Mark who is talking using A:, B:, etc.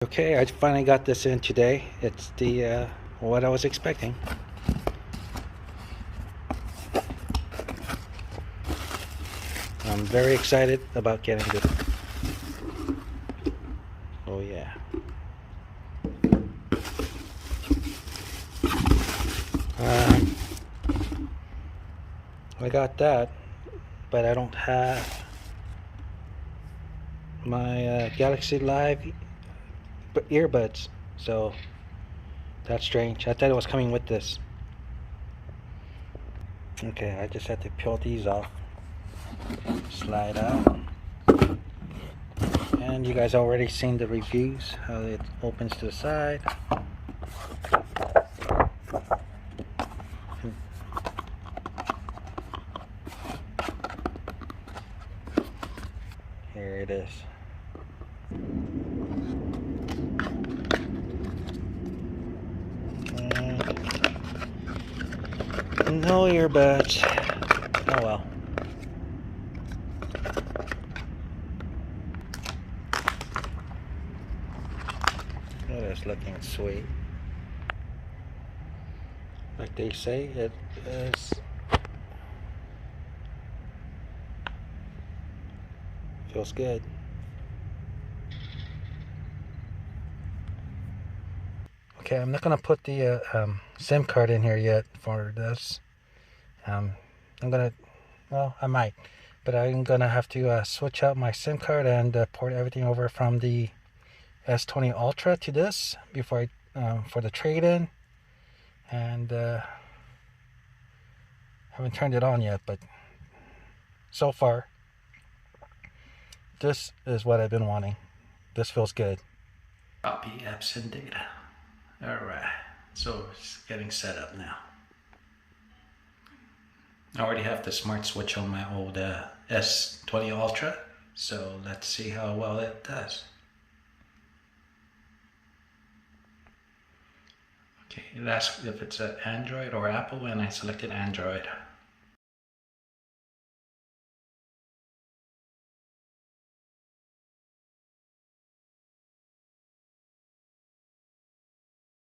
A: Okay, I finally got this in today. It's the what I was expecting. I'm very excited about getting this. Oh yeah. I got that, but I don't have my Galaxy Live earbuds, so that's strange. I thought it was coming with this. Okay, I just had to peel these off, slide out, and you guys already seen the reviews, how it opens to the side. Here it is. No earbuds. Oh well. It is looking sweet. Like they say, it is. Feels good. Okay, I'm not gonna put the SIM card in here yet for this. I'm gonna, well, I might, but I'm gonna have to switch out my SIM card and port everything over from the S20 Ultra to this before I for the trade-in. And haven't turned it on yet, but so far this is what I've been wanting. This feels good. Copy apps and data. Alright, so it's getting set up now. I already have the smart switch on my old S20 Ultra, so let's see how well it does. Okay, it asks if it's an Android or Apple, and I selected Android.